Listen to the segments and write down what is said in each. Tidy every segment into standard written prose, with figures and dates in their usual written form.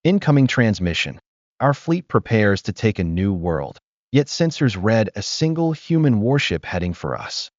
Incoming transmission. Our fleet prepares to take a new world. Yet sensors read a single human warship heading for us.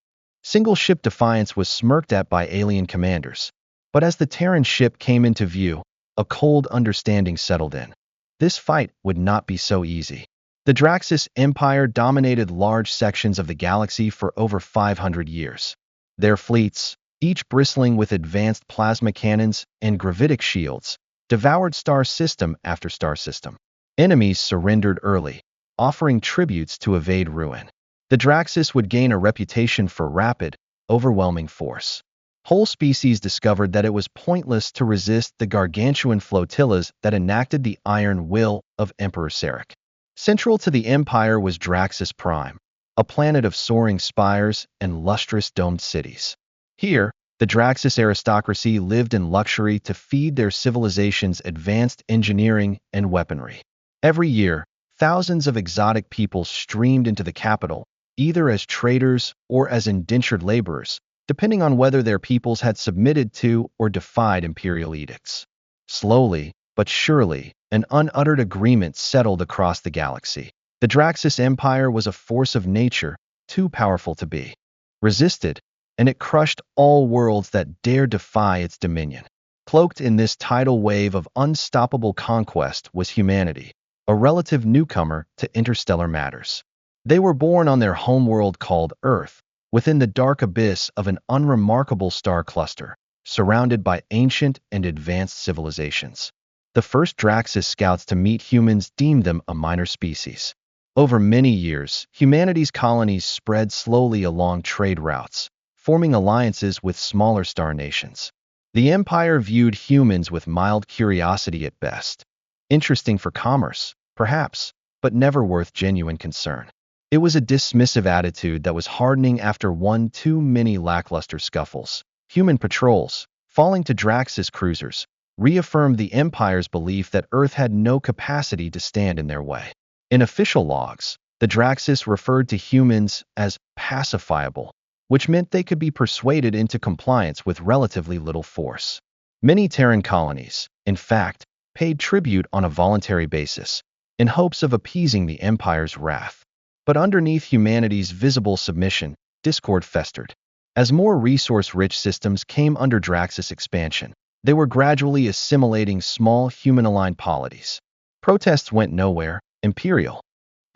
Single ship Defiance was smirked at by alien commanders. But as the Terran ship came into view, a cold understanding settled in. This fight would not be so easy. The Draxus Empire dominated large sections of the galaxy for over 500 years. Their fleets, each bristling with advanced plasma cannons and gravitic shields, devoured star system after star system. Enemies surrendered early, offering tributes to evade ruin. The Draxus would gain a reputation for rapid, overwhelming force. Whole species discovered that it was pointless to resist the gargantuan flotillas that enacted the iron will of Emperor Sarek. Central to the Empire was Draxus Prime, a planet of soaring spires and lustrous domed cities. Here, the Draxus aristocracy lived in luxury to feed their civilization's advanced engineering and weaponry. Every year, thousands of exotic peoples streamed into the capital, either as traders or as indentured laborers, depending on whether their peoples had submitted to or defied imperial edicts. Slowly, but surely, an unuttered agreement settled across the galaxy. The Draxus Empire was a force of nature, too powerful to be resisted, and it crushed all worlds that dared defy its dominion. Cloaked in this tidal wave of unstoppable conquest was humanity, a relative newcomer to interstellar matters. They were born on their homeworld called Earth, within the dark abyss of an unremarkable star cluster, surrounded by ancient and advanced civilizations. The first Draxus scouts to meet humans deemed them a minor species. Over many years, humanity's colonies spread slowly along trade routes, forming alliances with smaller star nations. The Empire viewed humans with mild curiosity at best. Interesting for commerce, perhaps, but never worth genuine concern. It was a dismissive attitude that was hardening after one too many lackluster scuffles. Human patrols, falling to Draxus cruisers, reaffirmed the Empire's belief that Earth had no capacity to stand in their way. In official logs, the Draxus referred to humans as pacifiable, which meant they could be persuaded into compliance with relatively little force. Many Terran colonies, in fact, paid tribute on a voluntary basis, in hopes of appeasing the Empire's wrath. But underneath humanity's visible submission, discord festered. As more resource-rich systems came under Draxus expansion, they were gradually assimilating small human-aligned polities. Protests went nowhere. Imperial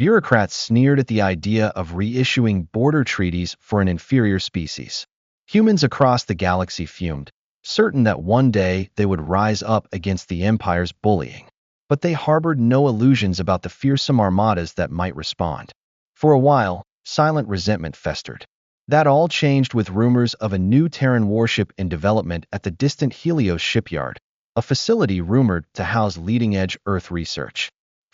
bureaucrats sneered at the idea of reissuing border treaties for an inferior species. Humans across the galaxy fumed, certain that one day they would rise up against the Empire's bullying. But they harbored no illusions about the fearsome armadas that might respond. For a while, silent resentment festered. That all changed with rumors of a new Terran warship in development at the distant Helios shipyard, a facility rumored to house leading-edge Earth research.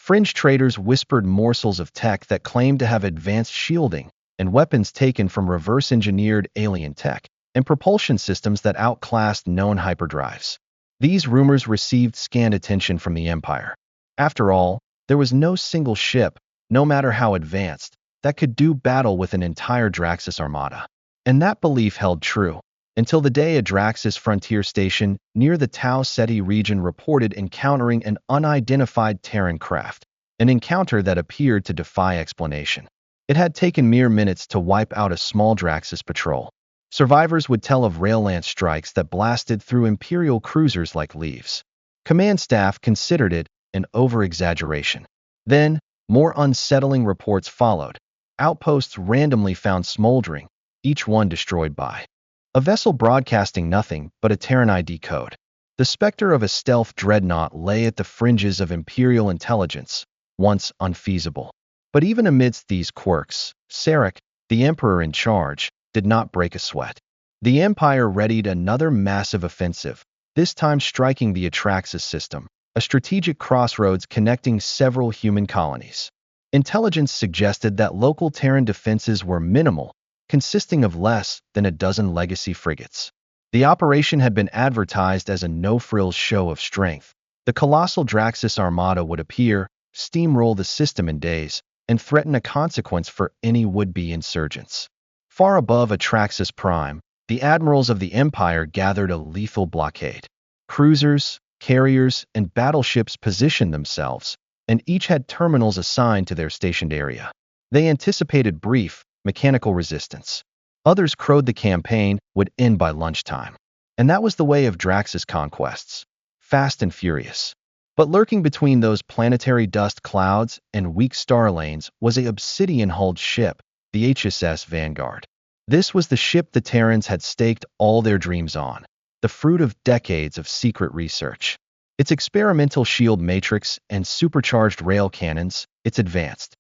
Fringe traders whispered morsels of tech that claimed to have advanced shielding and weapons taken from reverse-engineered alien tech and propulsion systems that outclassed known hyperdrives. These rumors received scant attention from the Empire. After all, there was no single ship, no matter how advanced, that could do battle with an entire Draxus armada. And that belief held true, until the day a Draxus frontier station near the Tau Ceti region reported encountering an unidentified Terran craft, an encounter that appeared to defy explanation. It had taken mere minutes to wipe out a small Draxus patrol. Survivors would tell of rail-lance strikes that blasted through Imperial cruisers like leaves. Command staff considered it an over-exaggeration. Then, more unsettling reports followed. Outposts randomly found smoldering, each one destroyed by a vessel broadcasting nothing but a Terran ID code. The specter of a stealth dreadnought lay at the fringes of Imperial intelligence, once unfeasible. But even amidst these quirks, Sarek, the Emperor in charge, did not break a sweat. The Empire readied another massive offensive, this time striking the Atraxis system, a strategic crossroads connecting several human colonies. Intelligence suggested that local Terran defenses were minimal, consisting of less than a dozen legacy frigates. The operation had been advertised as a no-frills show of strength. The colossal Draxus Armada would appear, steamroll the system in days, and threaten a consequence for any would-be insurgents. Far above Atraxis Prime, the admirals of the Empire gathered a lethal blockade. Cruisers, carriers, and battleships positioned themselves, and each had terminals assigned to their stationed area. They anticipated brief, mechanical resistance. Others crowed the campaign would end by lunchtime. And that was the way of Drax's conquests, fast and furious. But lurking between those planetary dust clouds and weak star lanes was a obsidian-hulled ship, the HSS Vanguard. This was the ship the Terrans had staked all their dreams on, the fruit of decades of secret research. Its experimental shield matrix and supercharged rail cannons, its advanced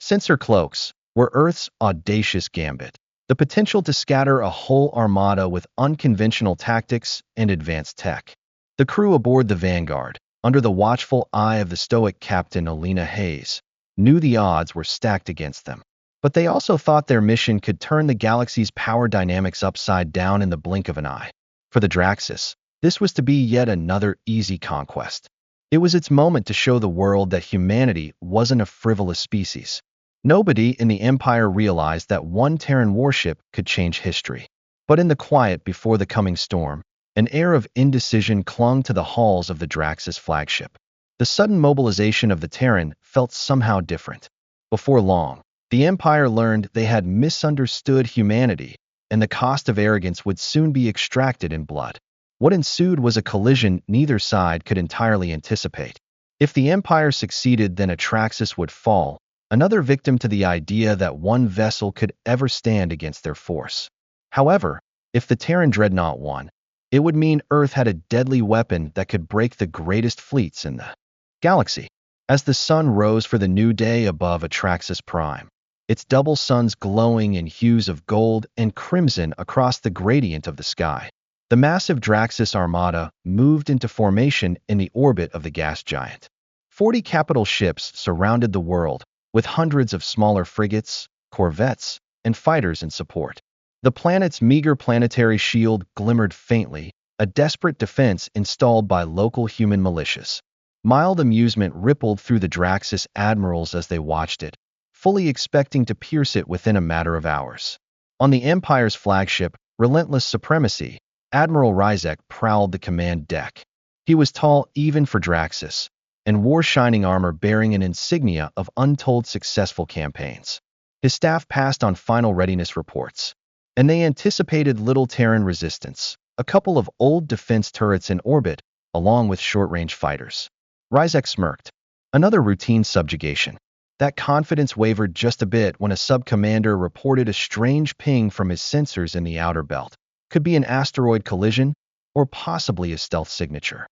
sensor cloaks, were Earth's audacious gambit, the potential to scatter a whole armada with unconventional tactics and advanced tech. The crew aboard the Vanguard, under the watchful eye of the stoic Captain Alina Hayes, knew the odds were stacked against them. But they also thought their mission could turn the galaxy's power dynamics upside down in the blink of an eye. For the Draxus, this was to be yet another easy conquest. It was its moment to show the world that humanity wasn't a frivolous species. Nobody in the Empire realized that one Terran warship could change history. But in the quiet before the coming storm, an air of indecision clung to the halls of the Draxus flagship. The sudden mobilization of the Terran felt somehow different. Before long, the Empire learned they had misunderstood humanity, and the cost of arrogance would soon be extracted in blood. What ensued was a collision neither side could entirely anticipate. If the Empire succeeded, then Atraxis would fall, another victim to the idea that one vessel could ever stand against their force. However, if the Terran dreadnought won, it would mean Earth had a deadly weapon that could break the greatest fleets in the galaxy. As the sun rose for the new day above Atraxis Prime, its double suns glowing in hues of gold and crimson across the gradient of the sky, the massive Draxus Armada moved into formation in the orbit of the gas giant. 40 capital ships surrounded the world, with hundreds of smaller frigates, corvettes, and fighters in support. The planet's meager planetary shield glimmered faintly, a desperate defense installed by local human militias. Mild amusement rippled through the Draxus admirals as they watched it, fully expecting to pierce it within a matter of hours. On the Empire's flagship, Relentless Supremacy, Admiral Ryzek prowled the command deck. He was tall even for Draxus, and wore shining armor bearing an insignia of untold successful campaigns. His staff passed on final readiness reports, and they anticipated little Terran resistance, a couple of old defense turrets in orbit, along with short-range fighters. Ryzek smirked. Another routine subjugation. That confidence wavered just a bit when a sub-commander reported a strange ping from his sensors in the outer belt. Could be an asteroid collision, or possibly a stealth signature.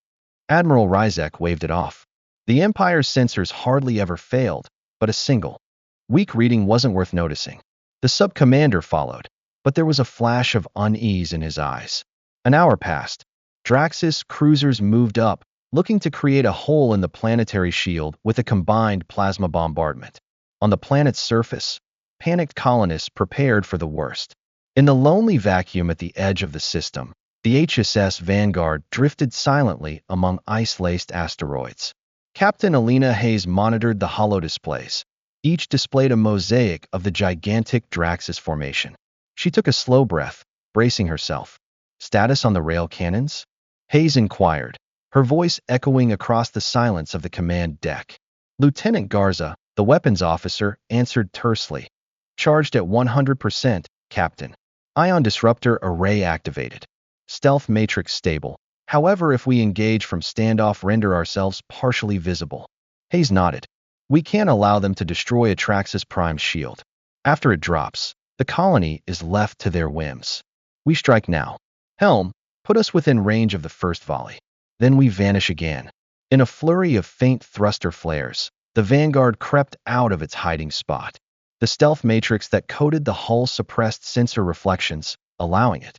Admiral Ryzek waved it off. The Empire's sensors hardly ever failed, but a single, weak reading wasn't worth noticing. The sub-commander followed, but there was a flash of unease in his eyes. An hour passed. Draxus cruisers moved up, looking to create a hole in the planetary shield with a combined plasma bombardment. On the planet's surface, panicked colonists prepared for the worst. In the lonely vacuum at the edge of the system, the HSS Vanguard drifted silently among ice-laced asteroids. Captain Alina Hayes monitored the holodisplays. Each displayed a mosaic of the gigantic Draxus formation. She took a slow breath, bracing herself. Status on the rail cannons? Hayes inquired, her voice echoing across the silence of the command deck. Lieutenant Garza, the weapons officer, answered tersely. Charged at 100%, Captain. Ion disruptor array activated. Stealth matrix stable. However, if we engage from standoff, render ourselves partially visible. Hayes nodded. We can't allow them to destroy Atraxis Prime's shield. After it drops, the colony is left to their whims. We strike now. Helm, put us within range of the first volley. Then we vanish again. In a flurry of faint thruster flares, the Vanguard crept out of its hiding spot. The stealth matrix that coated the hull suppressed sensor reflections, allowing it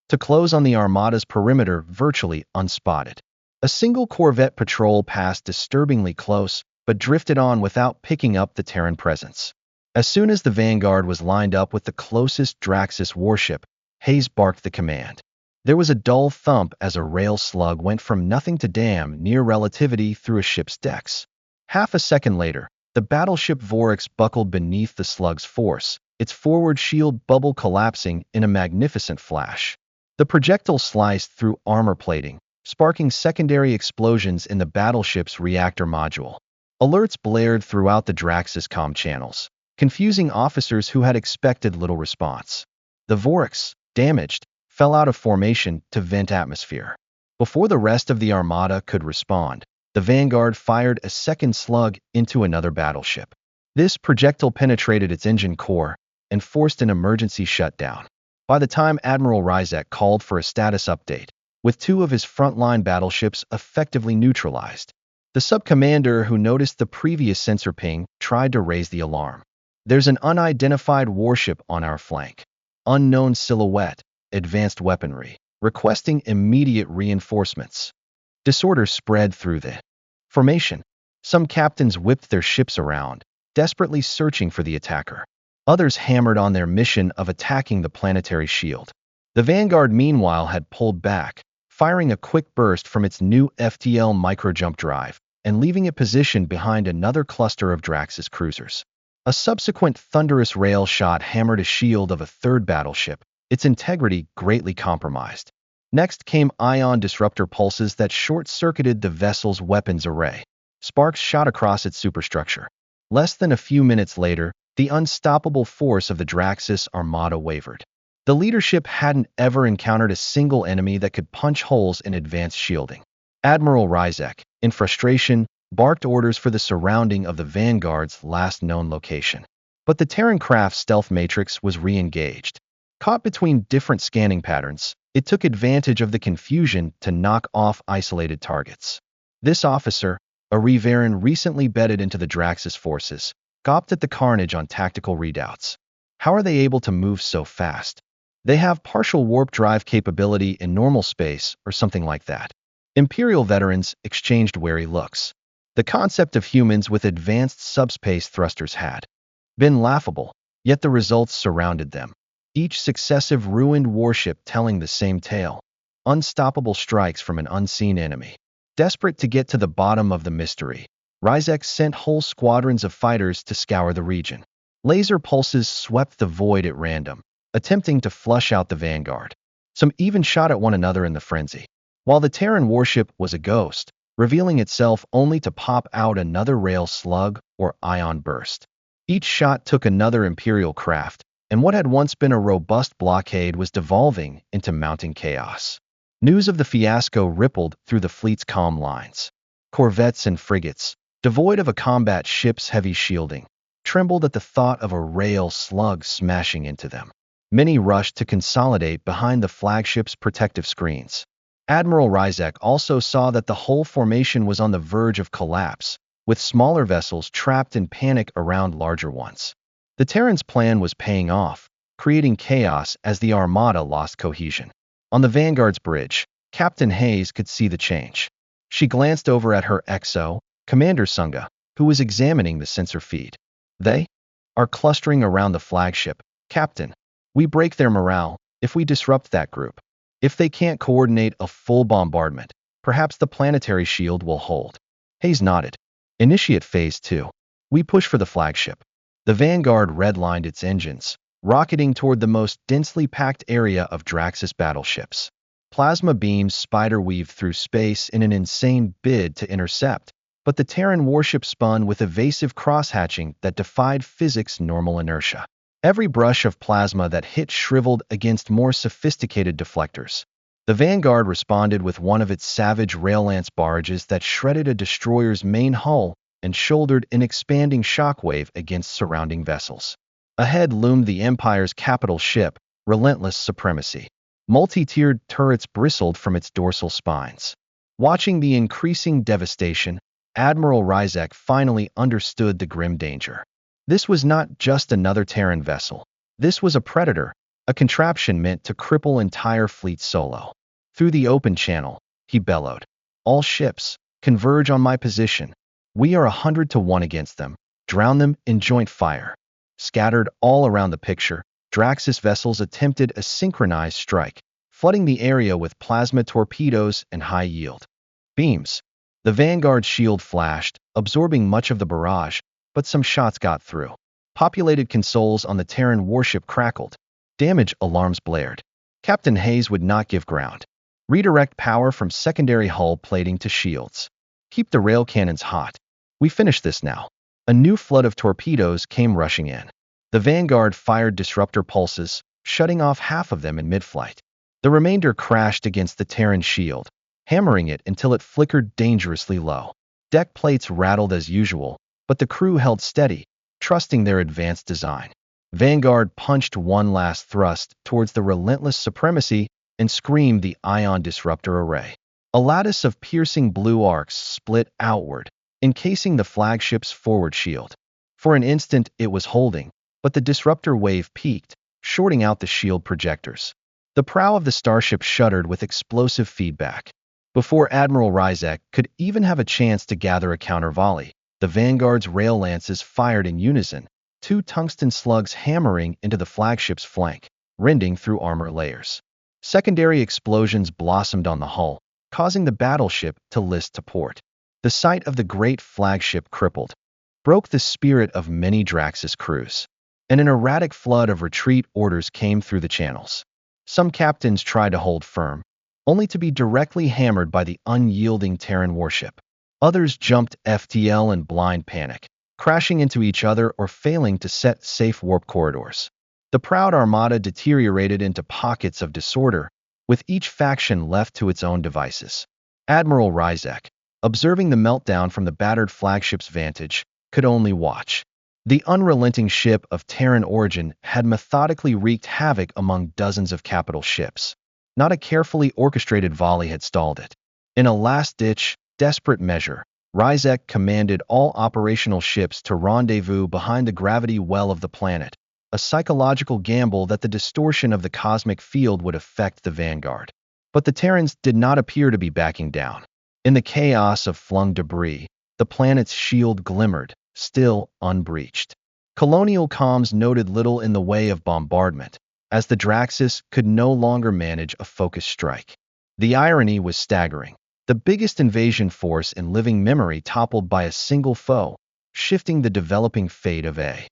to close on the Armada's perimeter virtually unspotted. A single corvette patrol passed disturbingly close, but drifted on without picking up the Terran presence. As soon as the Vanguard was lined up with the closest Draxus warship, Hayes barked the command. There was a dull thump as a rail slug went from nothing to damn near relativity through a ship's decks. Half a second later, the battleship Vorax buckled beneath the slug's force, its forward shield bubble collapsing in a magnificent flash. The projectile sliced through armor plating, sparking secondary explosions in the battleship's reactor module. Alerts blared throughout the Draxus comm channels, confusing officers who had expected little response. The Vorks, damaged, fell out of formation to vent atmosphere. Before the rest of the Armada could respond, the Vanguard fired a second slug into another battleship. This projectile penetrated its engine core and forced an emergency shutdown. By the time Admiral Ryzek called for a status update, with two of his frontline battleships effectively neutralized, the sub-commander who noticed the previous sensor ping tried to raise the alarm. There's an unidentified warship on our flank. Unknown silhouette, advanced weaponry, requesting immediate reinforcements. Disorder spread through the formation. Some captains whipped their ships around, desperately searching for the attacker. Others hammered on their mission of attacking the planetary shield. The Vanguard, meanwhile, had pulled back, firing a quick burst from its new FTL microjump drive and leaving it positioned behind another cluster of Draxus cruisers. A subsequent thunderous rail shot hammered a shield of a third battleship, its integrity greatly compromised. Next came ion disruptor pulses that short-circuited the vessel's weapons array. Sparks shot across its superstructure. Less than a few minutes later, the unstoppable force of the Draxus Armada wavered. The leadership hadn't ever encountered a single enemy that could punch holes in advanced shielding. Admiral Ryzek, in frustration, barked orders for the surrounding of the Vanguard's last known location. But the Terran craft's stealth matrix was re-engaged. Caught between different scanning patterns, it took advantage of the confusion to knock off isolated targets. This officer, a Reveran recently bedded into the Draxus forces, gawped at the carnage on tactical readouts. How are they able to move so fast? They have partial warp drive capability in normal space or something like that. Imperial veterans exchanged wary looks. The concept of humans with advanced subspace thrusters had been laughable, yet the results surrounded them. Each successive ruined warship telling the same tale. Unstoppable strikes from an unseen enemy. Desperate to get to the bottom of the mystery, Ryzek sent whole squadrons of fighters to scour the region. Laser pulses swept the void at random, attempting to flush out the Vanguard. Some even shot at one another in the frenzy. While the Terran warship was a ghost, revealing itself only to pop out another rail slug or ion burst. Each shot took another Imperial craft, and what had once been a robust blockade was devolving into mounting chaos. News of the fiasco rippled through the fleet's comm lines. Corvettes and frigates, devoid of a combat ship's heavy shielding, trembled at the thought of a rail slug smashing into them. Many rushed to consolidate behind the flagship's protective screens. Admiral Ryzek also saw that the whole formation was on the verge of collapse, with smaller vessels trapped in panic around larger ones. The Terran's plan was paying off, creating chaos as the Armada lost cohesion. On the Vanguard's bridge, Captain Hayes could see the change. She glanced over at her XO, Commander Sunga, who was examining the sensor feed. They are clustering around the flagship. Captain, we break their morale if we disrupt that group. If they can't coordinate a full bombardment, perhaps the planetary shield will hold. Hayes nodded. Initiate Phase 2. We push for the flagship. The Vanguard redlined its engines, rocketing toward the most densely packed area of Draxus battleships. Plasma beams spider-weaved through space in an insane bid to intercept, but the Terran warship spun with evasive cross-hatching that defied physics' normal inertia. Every brush of plasma that hit shriveled against more sophisticated deflectors. The Vanguard responded with one of its savage rail-lance barrages that shredded a destroyer's main hull and shouldered an expanding shockwave against surrounding vessels. Ahead loomed the Empire's capital ship, Relentless Supremacy. Multi-tiered turrets bristled from its dorsal spines. Watching the increasing devastation, Admiral Ryzek finally understood the grim danger. This was not just another Terran vessel. This was a predator, a contraption meant to cripple entire fleets solo. Through the open channel, he bellowed. All ships, converge on my position. We are 100-1 against them. Drown them in joint fire. Scattered all around the picture, Draxus vessels attempted a synchronized strike, flooding the area with plasma torpedoes and high-yield beams. The Vanguard's shield flashed, absorbing much of the barrage, but some shots got through. Populated consoles on the Terran warship crackled. Damage alarms blared. Captain Hayes would not give ground. Redirect power from secondary hull plating to shields. Keep the rail cannons hot. We finished this now. A new flood of torpedoes came rushing in. The Vanguard fired disruptor pulses, shutting off half of them in mid-flight. The remainder crashed against the Terran shield, hammering it until it flickered dangerously low. Deck plates rattled as usual, but the crew held steady, trusting their advanced design. Vanguard punched one last thrust towards the relentless supremacy and screamed the ion disruptor array. A lattice of piercing blue arcs split outward, encasing the flagship's forward shield. For an instant it was holding, but the disruptor wave peaked, shorting out the shield projectors. The prow of the starship shuddered with explosive feedback. Before Admiral Ryzek could even have a chance to gather a counter volley, the Vanguard's rail lances fired in unison, two tungsten slugs hammering into the flagship's flank, rending through armor layers. Secondary explosions blossomed on the hull, causing the battleship to list to port. The sight of the great flagship crippled, broke the spirit of many Draxus crews, and an erratic flood of retreat orders came through the channels. Some captains tried to hold firm, only to be directly hammered by the unyielding Terran warship. Others jumped FTL in blind panic, crashing into each other or failing to set safe warp corridors. The proud Armada deteriorated into pockets of disorder, with each faction left to its own devices. Admiral Ryzek, observing the meltdown from the battered flagship's vantage, could only watch. The unrelenting ship of Terran origin had methodically wreaked havoc among dozens of capital ships. Not a carefully orchestrated volley had stalled it. In a last-ditch, desperate measure, Ryzek commanded all operational ships to rendezvous behind the gravity well of the planet, a psychological gamble that the distortion of the cosmic field would affect the Vanguard. But the Terrans did not appear to be backing down. In the chaos of flung debris, the planet's shield glimmered, still unbreached. Colonial comms noted little in the way of bombardment, as the Draxus could no longer manage a focused strike. The irony was staggering. The biggest invasion force in living memory toppled by a single foe, shifting the developing fate of a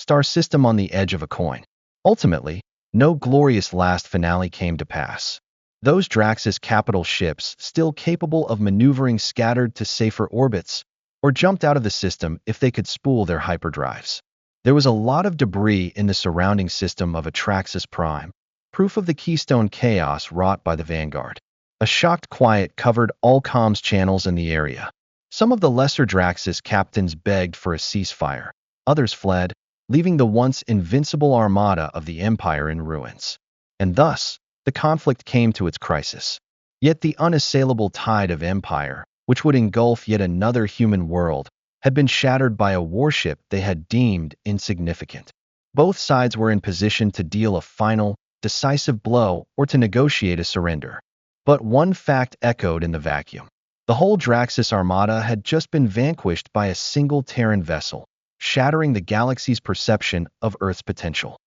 star system on the edge of a coin. Ultimately, no glorious last finale came to pass. Those Draxus capital ships, still capable of maneuvering, scattered to safer orbits, or jumped out of the system if they could spool their hyperdrives. There was a lot of debris in the surrounding system of Atraxis Prime, proof of the keystone chaos wrought by the Vanguard. A shocked quiet covered all comms channels in the area. Some of the lesser Draxus captains begged for a ceasefire. Others fled, leaving the once invincible armada of the Empire in ruins. And thus, the conflict came to its crisis. Yet the unassailable tide of Empire, which would engulf yet another human world, had been shattered by a warship they had deemed insignificant. Both sides were in position to deal a final, decisive blow or to negotiate a surrender. But one fact echoed in the vacuum. The whole Draxus Armada had just been vanquished by a single Terran vessel, shattering the galaxy's perception of Earth's potential.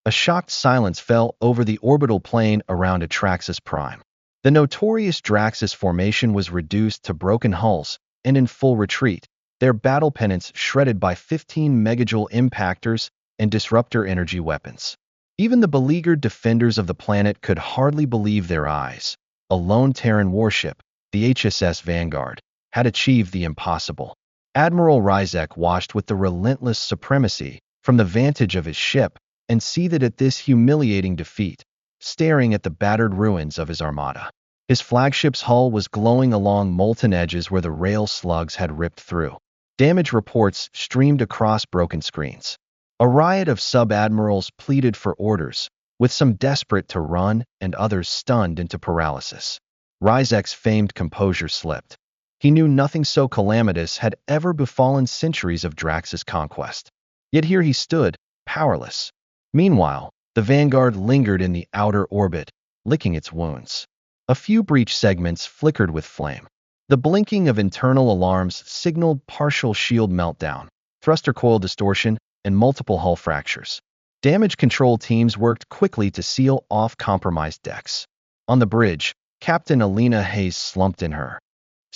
A shocked silence fell over the orbital plane around Atraxis Prime. The notorious Draxus formation was reduced to broken hulls and in full retreat, their battle pennants shredded by 15 megajoule impactors and disruptor energy weapons. Even the beleaguered defenders of the planet could hardly believe their eyes. A lone Terran warship, the HSS Vanguard, had achieved the impossible. Admiral Ryzek watched with the relentless supremacy from the vantage of his ship and seethed at this humiliating defeat, staring at the battered ruins of his armada. His flagship's hull was glowing along molten edges where the rail slugs had ripped through. Damage reports streamed across broken screens. A riot of sub-admirals pleaded for orders, with some desperate to run and others stunned into paralysis. Ryzek's famed composure slipped. He knew nothing so calamitous had ever befallen centuries of Draxus conquest. Yet here he stood, powerless. Meanwhile, the Vanguard lingered in the outer orbit, licking its wounds. A few breach segments flickered with flame. The blinking of internal alarms signaled partial shield meltdown, thruster coil distortion, and multiple hull fractures. Damage control teams worked quickly to seal off compromised decks. On the bridge, Captain Alina Hayes slumped in her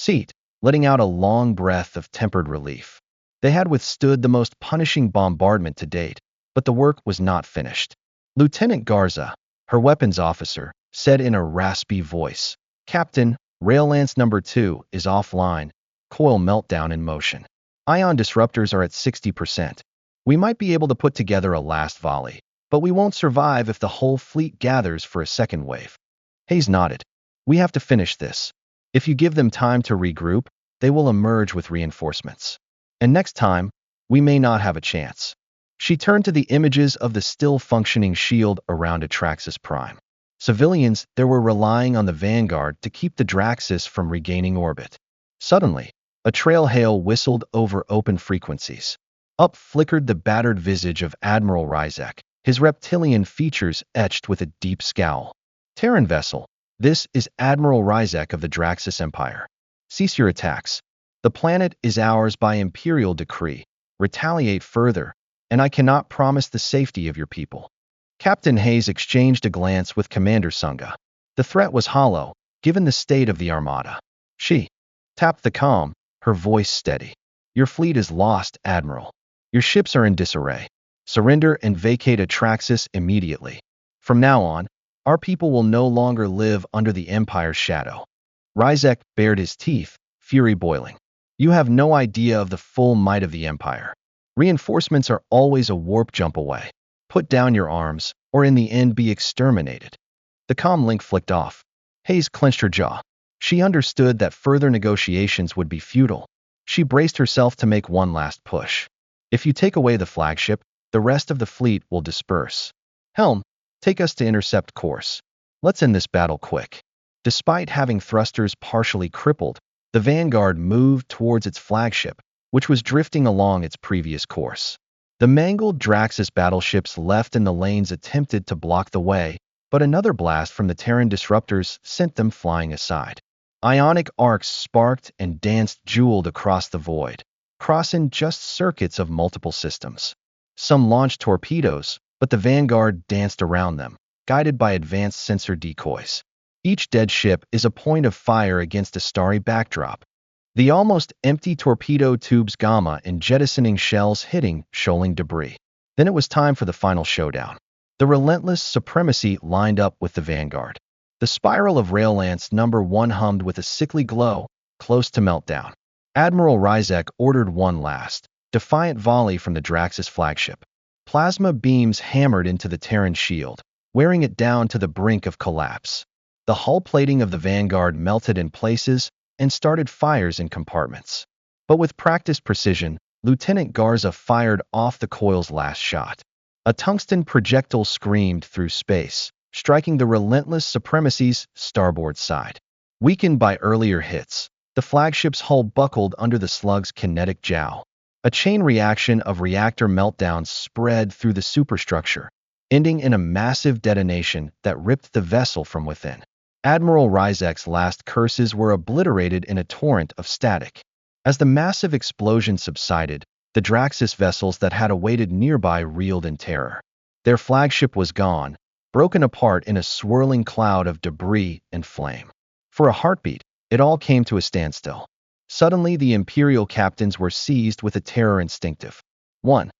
seat, letting out a long breath of tempered relief. They had withstood the most punishing bombardment to date, but the work was not finished. Lieutenant Garza, her weapons officer, said in a raspy voice, Captain, Rail Lance number 2 is offline, coil meltdown in motion. Ion disruptors are at 60%. We might be able to put together a last volley, but we won't survive if the whole fleet gathers for a second wave. Hayes nodded. We have to finish this. If you give them time to regroup, they will emerge with reinforcements. And next time, we may not have a chance. She turned to the images of the still-functioning shield around Atraxis Prime. Civilians there were relying on the Vanguard to keep the Draxis from regaining orbit. Suddenly, a trail hail whistled over open frequencies. Up flickered the battered visage of Admiral Ryzek, his reptilian features etched with a deep scowl. Terran vessel, this is Admiral Ryzek of the Draxis Empire. Cease your attacks. The planet is ours by imperial decree. Retaliate further, and I cannot promise the safety of your people. Captain Hayes exchanged a glance with Commander Sunga. The threat was hollow, given the state of the Armada. She tapped the comm, her voice steady. Your fleet is lost, Admiral. Your ships are in disarray. Surrender and vacate Atraxis immediately. From now on, our people will no longer live under the Empire's shadow. Ryzek bared his teeth, fury boiling. You have no idea of the full might of the Empire. Reinforcements are always a warp jump away. Put down your arms, or in the end be exterminated. The comm link flicked off. Hayes clenched her jaw. She understood that further negotiations would be futile. She braced herself to make one last push. If you take away the flagship, the rest of the fleet will disperse. Helm, take us to intercept course. Let's end this battle quick. Despite having thrusters partially crippled, the Vanguard moved towards its flagship, which was drifting along its previous course. The mangled Draxis battleships left in the lanes attempted to block the way, but another blast from the Terran disruptors sent them flying aside. Ionic arcs sparked and danced jeweled across the void, crossing just circuits of multiple systems. Some launched torpedoes, but the Vanguard danced around them, guided by advanced sensor decoys. Each dead ship is a point of fire against a starry backdrop. The almost empty torpedo tubes gamma and jettisoning shells hitting, shoaling debris. Then it was time for the final showdown. The relentless supremacy lined up with the Vanguard. The spiral of Rail Lance number 1 hummed with a sickly glow, close to meltdown. Admiral Ryzek ordered one last, defiant volley from the Draxis flagship. Plasma beams hammered into the Terran shield, wearing it down to the brink of collapse. The hull plating of the Vanguard melted in places and started fires in compartments. But with practiced precision, Lieutenant Garza fired off the coil's last shot. A tungsten projectile screamed through space, striking the relentless supremacy's starboard side. Weakened by earlier hits, the flagship's hull buckled under the slug's kinetic jowl. A chain reaction of reactor meltdowns spread through the superstructure, ending in a massive detonation that ripped the vessel from within. Admiral Ryzek's last curses were obliterated in a torrent of static. As the massive explosion subsided, the Draxis vessels that had awaited nearby reeled in terror. Their flagship was gone, broken apart in a swirling cloud of debris and flame. For a heartbeat, it all came to a standstill. Suddenly, the Imperial captains were seized with a terror instinctive. One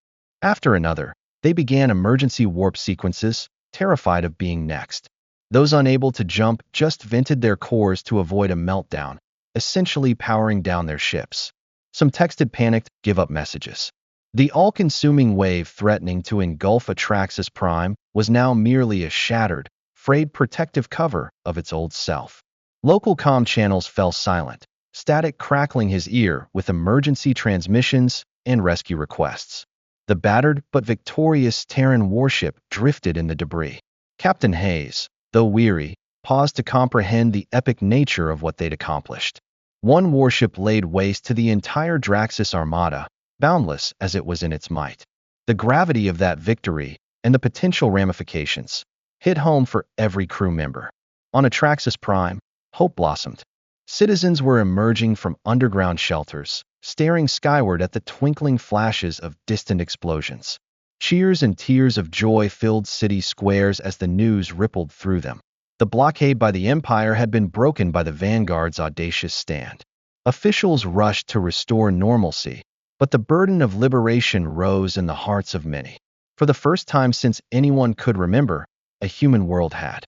after another, they began emergency warp sequences, terrified of being next. Those unable to jump just vented their cores to avoid a meltdown, essentially powering down their ships. Some texted panicked, give-up messages. The all-consuming wave threatening to engulf Atraxis Prime was now merely a shattered, frayed protective cover of its old self. Local comm channels fell silent, static crackling his ear with emergency transmissions and rescue requests. The battered but victorious Terran warship drifted in the debris. Captain Hayes, though weary, paused to comprehend the epic nature of what they'd accomplished. One warship laid waste to the entire Draxis Armada, boundless as it was in its might. The gravity of that victory, and the potential ramifications, hit home for every crew member. On Atraxis Prime, hope blossomed. Citizens were emerging from underground shelters, staring skyward at the twinkling flashes of distant explosions. Cheers and tears of joy filled city squares as the news rippled through them. The blockade by the Empire had been broken by the Vanguard's audacious stand. Officials rushed to restore normalcy, but the burden of liberation rose in the hearts of many. For the first time since anyone could remember, a human world had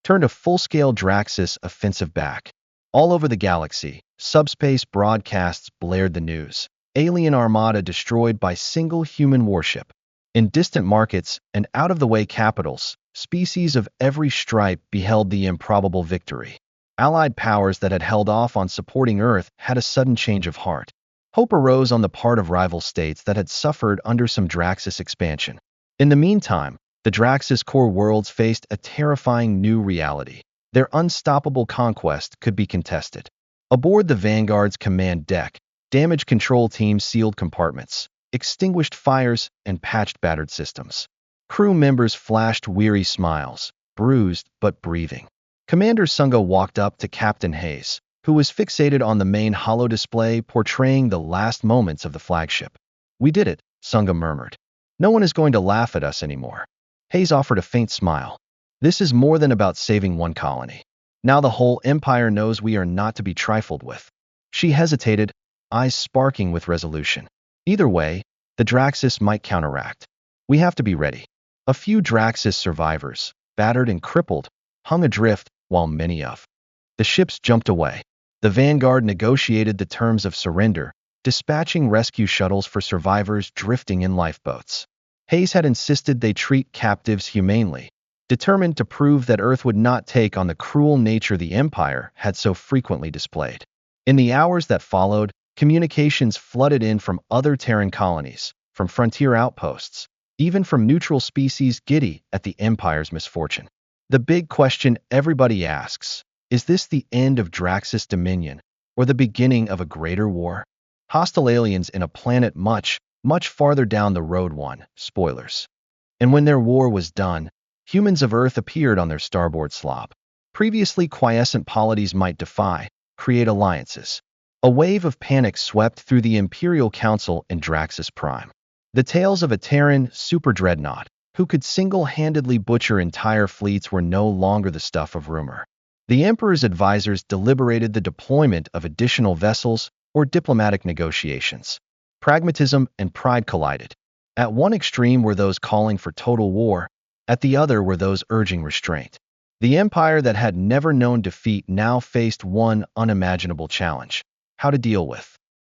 turned a full-scale Draxus offensive back. All over the galaxy, subspace broadcasts blared the news. Alien Armada destroyed by single human warship. In distant markets and out-of-the-way capitals, species of every stripe beheld the improbable victory. Allied powers that had held off on supporting Earth had a sudden change of heart. Hope arose on the part of rival states that had suffered under some Draxus expansion. In the meantime, the Draxus core worlds faced a terrifying new reality. Their unstoppable conquest could be contested. Aboard the Vanguard's command deck, damage control teams sealed compartments, extinguished fires, and patched battered systems. Crew members flashed weary smiles, bruised but breathing. Commander Sunga walked up to Captain Hayes, who was fixated on the main holo display portraying the last moments of the flagship. "We did it," Sunga murmured. "No one is going to laugh at us anymore." Hayes offered a faint smile. "This is more than about saving one colony. Now the whole Empire knows we are not to be trifled with." She hesitated, eyes sparking with resolution. "Either way, the Draxus might counteract. We have to be ready." A few Draxus survivors, battered and crippled, hung adrift, while many of the ships jumped away. The Vanguard negotiated the terms of surrender, dispatching rescue shuttles for survivors drifting in lifeboats. Hayes had insisted they treat captives humanely, determined to prove that Earth would not take on the cruel nature the Empire had so frequently displayed. In the hours that followed, communications flooded in from other Terran colonies, from frontier outposts, even from neutral species giddy at the Empire's misfortune. The big question everybody asks, is this the end of Draxus dominion, or the beginning of a greater war? Hostile aliens in a planet much, much farther down the road. One, spoilers. And when their war was done, humans of Earth appeared on their starboard slop. Previously quiescent polities might defy, create alliances. A wave of panic swept through the Imperial Council in Draxus Prime. The tales of a Terran super-dreadnought, who could single-handedly butcher entire fleets, were no longer the stuff of rumor. The Emperor's advisors deliberated the deployment of additional vessels or diplomatic negotiations. Pragmatism and pride collided. At one extreme were those calling for total war, at the other were those urging restraint. The Empire that had never known defeat now faced one unimaginable challenge: how to deal with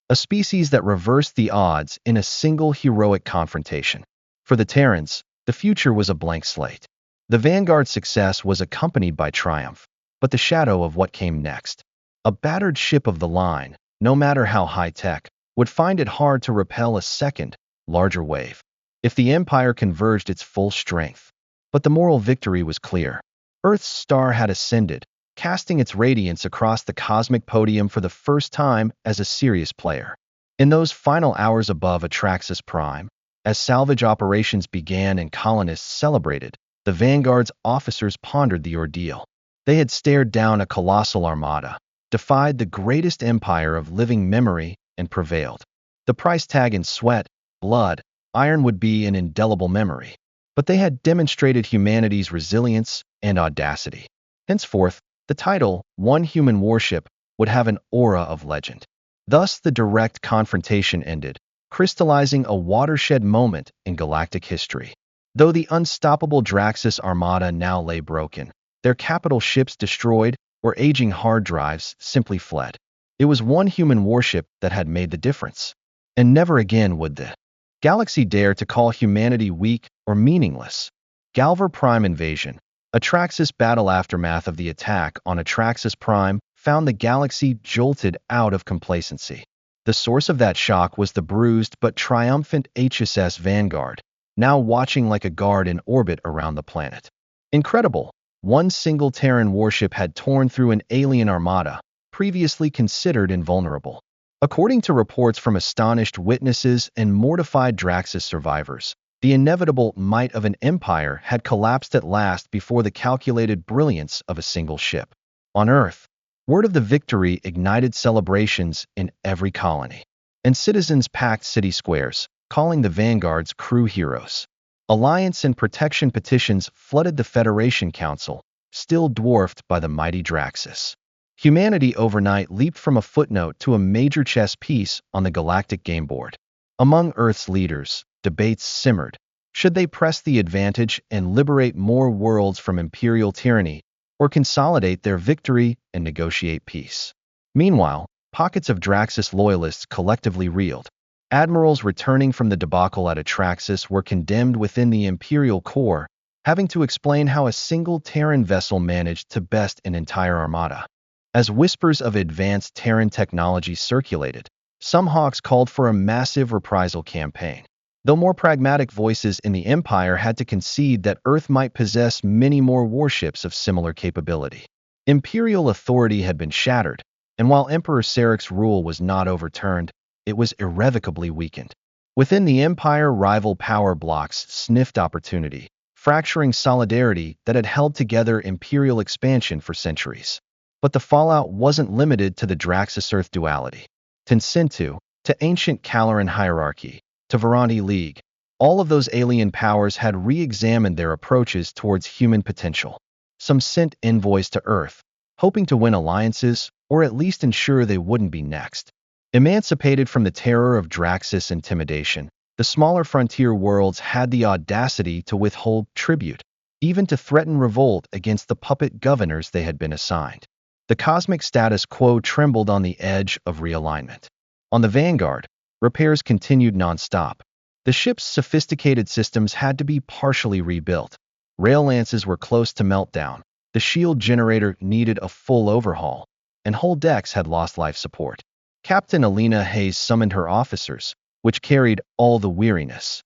a species that reversed the odds in a single heroic confrontation. For the Terrans, the future was a blank slate. The Vanguard's success was accompanied by triumph, but the shadow of what came next. A battered ship of the line, no matter how high-tech, would find it hard to repel a second, larger wave, if the Empire converged its full strength. But the moral victory was clear. Earth's star had ascended, casting its radiance across the cosmic podium for the first time as a serious player. In those final hours above Atraxis Prime, as salvage operations began and colonists celebrated, the Vanguard's officers pondered the ordeal. They had stared down a colossal armada, defied the greatest empire of living memory, and prevailed. The price tag in sweat, blood, iron would be an indelible memory. But they had demonstrated humanity's resilience and audacity. Henceforth, the title, One Human Warship, would have an aura of legend. Thus, the direct confrontation ended, crystallizing a watershed moment in galactic history. Though the unstoppable Draxus Armada now lay broken, their capital ships destroyed, or aging hard drives simply fled. It was one human warship that had made the difference. And never again would the galaxy dare to call humanity weak or meaningless. Galver Prime invasion. Atraxis battle. Aftermath of the attack on Atraxis Prime found the galaxy jolted out of complacency. The source of that shock was the bruised but triumphant HSS Vanguard, now watching like a guard in orbit around the planet. Incredible! One single Terran warship had torn through an alien armada, previously considered invulnerable. According to reports from astonished witnesses and mortified Draxus survivors, the inevitable might of an empire had collapsed at last before the calculated brilliance of a single ship. On Earth, word of the victory ignited celebrations in every colony, and citizens packed city squares, calling the Vanguard's crew heroes. Alliance and protection petitions flooded the Federation Council, still dwarfed by the mighty Draxus. Humanity overnight leaped from a footnote to a major chess piece on the galactic game board. Among Earth's leaders, debates simmered. Should they press the advantage and liberate more worlds from imperial tyranny, or consolidate their victory and negotiate peace. Meanwhile, pockets of Draxus loyalists collectively reeled. Admirals returning from the debacle at Atraxis were condemned within the Imperial Corps, having to explain how a single Terran vessel managed to best an entire armada. As whispers of advanced Terran technology circulated, some hawks called for a massive reprisal campaign, though more pragmatic voices in the Empire had to concede that Earth might possess many more warships of similar capability. Imperial authority had been shattered, and while Emperor Sarek's rule was not overturned, it was irrevocably weakened. Within the Empire, rival power blocks sniffed opportunity, fracturing solidarity that had held together Imperial expansion for centuries. But the fallout wasn't limited to the Draxus-Earth duality. Tensintu, to ancient Caloran hierarchy, to Viranti League, all of those alien powers had re-examined their approaches towards human potential. Some sent envoys to Earth, hoping to win alliances or at least ensure they wouldn't be next. Emancipated from the terror of Draxus intimidation, the smaller frontier worlds had the audacity to withhold tribute, even to threaten revolt against the puppet governors they had been assigned. The cosmic status quo trembled on the edge of realignment. On the Vanguard, repairs continued non-stop. The ship's sophisticated systems had to be partially rebuilt. Rail lances were close to meltdown. The shield generator needed a full overhaul, and whole decks had lost life support. Captain Alina Hayes summoned her officers, which carried all the weariness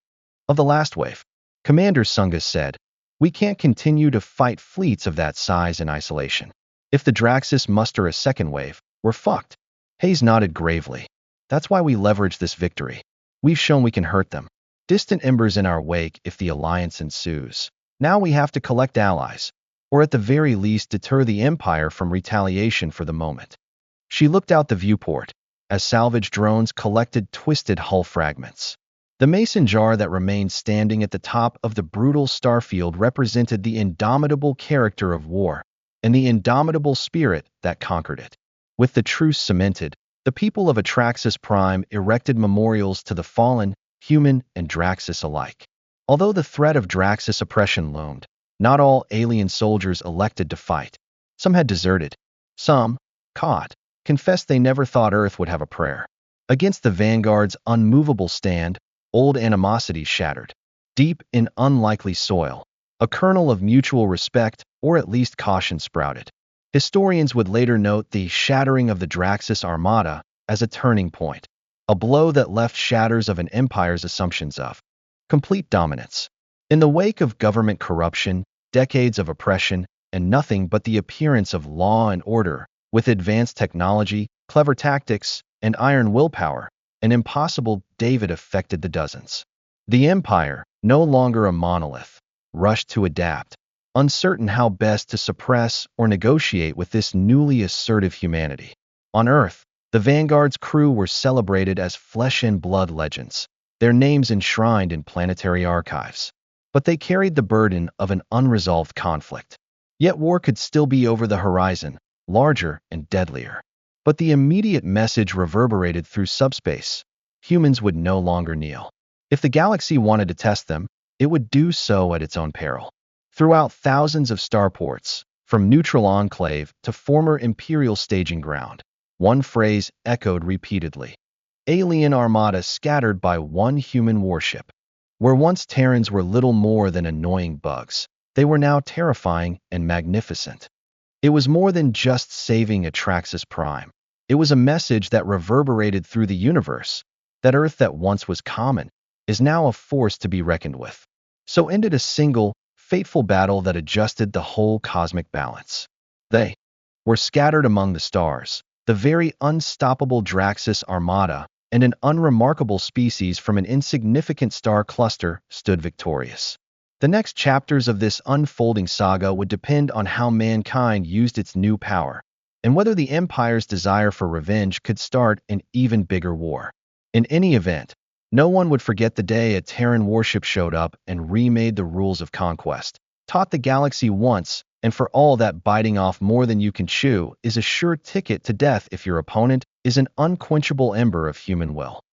of the last wave. Commander Sunga said, "We can't continue to fight fleets of that size in isolation. If the Draxus muster a second wave, we're fucked." Hayes nodded gravely. "That's why we leverage this victory. We've shown we can hurt them. Distant embers in our wake if the alliance ensues. Now we have to collect allies, or at the very least deter the Empire from retaliation for the moment." She looked out the viewport as salvage drones collected twisted hull fragments. The mason jar that remained standing at the top of the brutal starfield represented the indomitable character of war and the indomitable spirit that conquered it. With the truce cemented, the people of Atraxis Prime erected memorials to the fallen, human and Draxus alike. Although the threat of Draxus oppression loomed, not all alien soldiers elected to fight. Some had deserted. Some, caught, confessed they never thought Earth would have a prayer. Against the Vanguard's unmovable stand, old animosities shattered. Deep in unlikely soil, a kernel of mutual respect, or at least caution, sprouted. Historians would later note the shattering of the Draxus Armada as a turning point, a blow that left shatters of an empire's assumptions of complete dominance. In the wake of government corruption, decades of oppression, and nothing but the appearance of law and order, with advanced technology, clever tactics, and iron willpower, an impossible David affected the dozens. The Empire, no longer a monolith, rushed to adapt, uncertain how best to suppress or negotiate with this newly assertive humanity. On Earth, the Vanguard's crew were celebrated as flesh and blood legends, their names enshrined in planetary archives. But they carried the burden of an unresolved conflict. Yet war could still be over the horizon, larger and deadlier. But the immediate message reverberated through subspace. Humans would no longer kneel. If the galaxy wanted to test them, it would do so at its own peril. Throughout thousands of starports, from neutral enclave to former Imperial staging ground, one phrase echoed repeatedly. Alien armada scattered by one human warship. Where once Terrans were little more than annoying bugs, they were now terrifying and magnificent. It was more than just saving Atraxis Prime. It was a message that reverberated through the universe, that Earth that once was common is now a force to be reckoned with. So ended a single, fateful battle that adjusted the whole cosmic balance. They were scattered among the stars, the very unstoppable Draxus Armada, and an unremarkable species from an insignificant star cluster stood victorious. The next chapters of this unfolding saga would depend on how mankind used its new power, and whether the Empire's desire for revenge could start an even bigger war. In any event, no one would forget the day a Terran warship showed up and remade the rules of conquest, taught the galaxy once and for all that biting off more than you can chew is a sure ticket to death if your opponent is an unquenchable ember of human will.